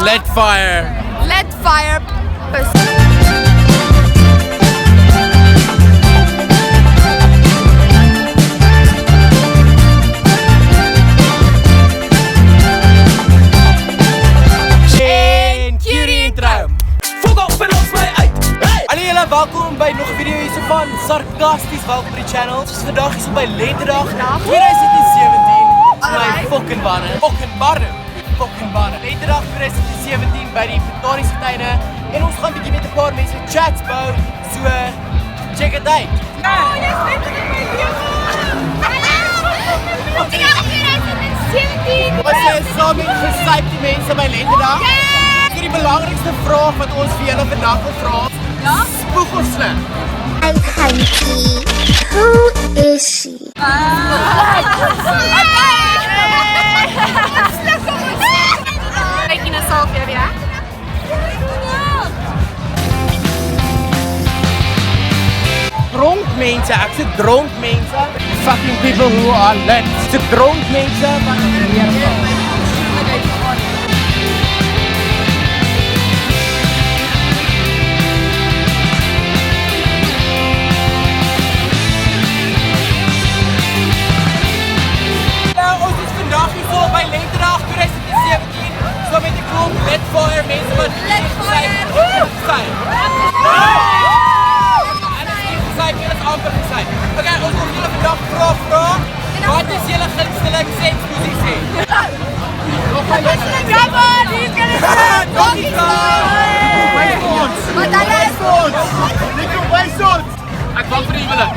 Let fire. Let fire. En Curie intro. Fok op en ons my uit. Hey! Hallo julle, welkom by nog 'n video hierso van Sarkasties. Welkom by die channel. Ons is vandag hier so by Lentedag 2017. My fucking banne. Lentedag 2017 by die Botaniese Tuine. En ons gaan 'n bietjie met 'n paar mense chats bou. So check it out. Ons is saam met gesypte mense by Lentedag. Vir die belangrikste vraag wat ons vir julle vandag wil vra. Spoeg of sleg? Hi, Hunky. Who is she? Making a selfie, yeah? Dronk mense, ek sê dronk mense. Fucking people who are lit. Dis dronk mense wat weer val. Nou, ons is vandag hier so by Lentedag 2017. So met 'n klomp lit fire mense wat lit fire. Okay, ons wil julle vandag vra. Wat is julle gunsteling sensposisie? Ek wou vir julle.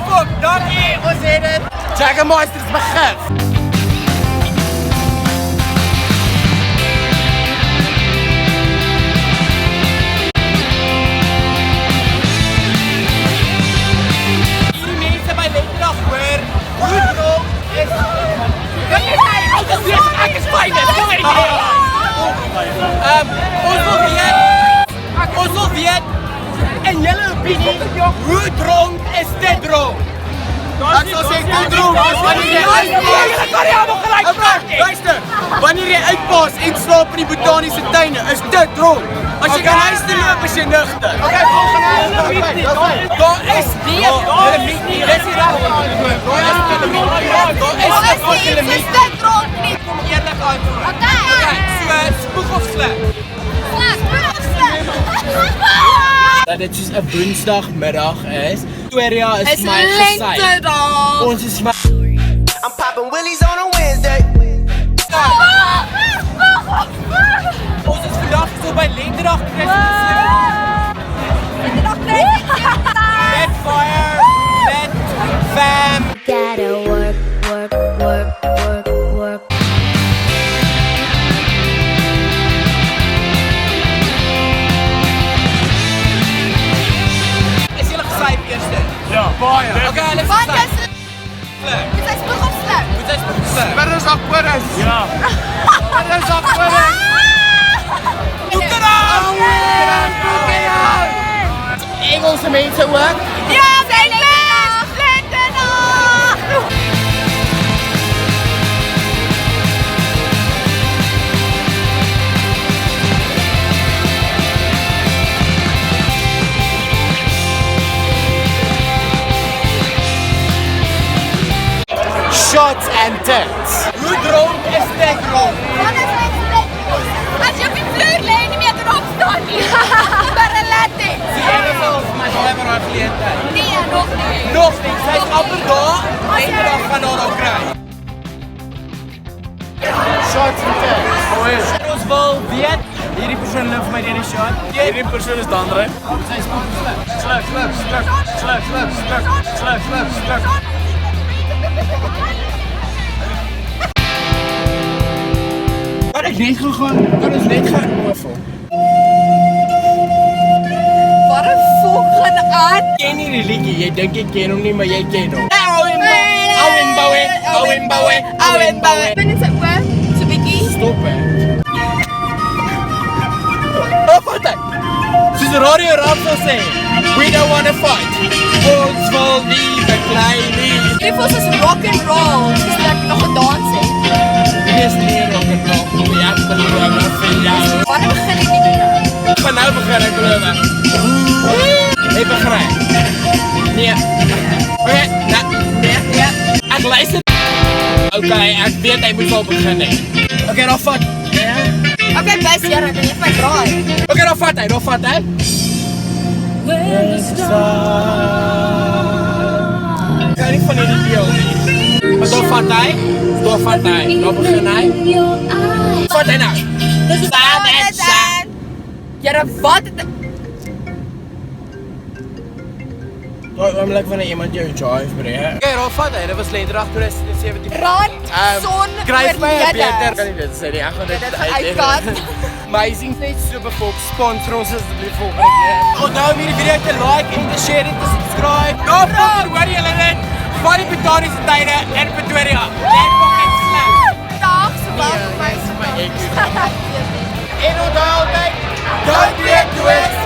Fuck, dankie, ons het dit. Jaggermeister is begin. Ons wil weet, in julle opinie, hoe dronk is dit dronk? Ek sal sê dit dronk is wanneer jy luister, wanneer jy uitpas en slaap in die botaniese tuine, is dit dronk. As jy kan huis toe loop, is jy nugter. Daar is nie limiet nie. Dis die reg. Kom eerlik antwoord. So, spoeg of sleg? Dat dit soos 'n woensdagmiddag is. Pretoria is my gesyp. Ons is maar I'm popping willies on a Wednesday. ons is vandag so by Lentedag 2017. Let fire, let fam. Gotta work. Is julle gesyp eerste? Ja, baie. Okay, let's Wat start. is dit? Is hy spoeg of sleg? Moet jy spoeg? Verder op Chorus. Ja. Verder op Chorus. Engelse mense ook. Ja, Lentedag! Shots and tits. Hoe dronk is dit dronk? Wat is dit? As jy op die vloer lê en nie meer kan opstaan nie. Maar laat dit. Hier is ons, my never haar geleentheid. Nee, nog nie. Nog nie, sy is amper daar. Lentedag gaan haar al kry. Shots and tits. Ons wil weet, hierdie persoon loop vir my deur die shot. Hierdie persoon is Dandre. Sy is spoeg sleg. Sluk. Kan ek net gegaan? Kan ons net gaan oorval? Wat 'n volgende aan. Ken nie die liedjie, jy dink ek ken hom nie, maar jy ken hom. Binne sy oë, so bietjie. Stop hè. Wat ek? Soos Radio Rap sal sê, we don't wanna fight. Ons wil nie beklei nie. Dit was rock and roll. Dis net nog 'n dans hè. is nie rock'n'roll. Moet jy ek beloof vir jou. Wanneer begin die video? Ek gaan nou begin, ek beloof. Hey, begin. Nee. Okay, nee. Ek luister. Okay, ek weet hy moet wel begin nie. Okay, dan vat. Okay, best jare, kan jy vir my draai? Okay, dan vat hy. Ek kan nie van hierdie deel nie. Maar dan vat hy, dan begin hy. Vat hy nou. Jare, wat het... Oomlik wanneer iemand jou drive brengt. Okay, dan vat hy. Dit was lentedag 2017. Rand, son, Kryf my oorlede. beter. Kan nie dit sê nie, ek gaan dit Uitkat. Amazing, net so bevolk, sponsor ons asseblief volgende keer. Onthou om hierdie video te like en te share en te subscribe. Ja, fucker, hoor julle dit? Van die botaniese tuine in Pretoria. Net fucking slap. Dag, so welkom by En onthou altyd, don't be a twist.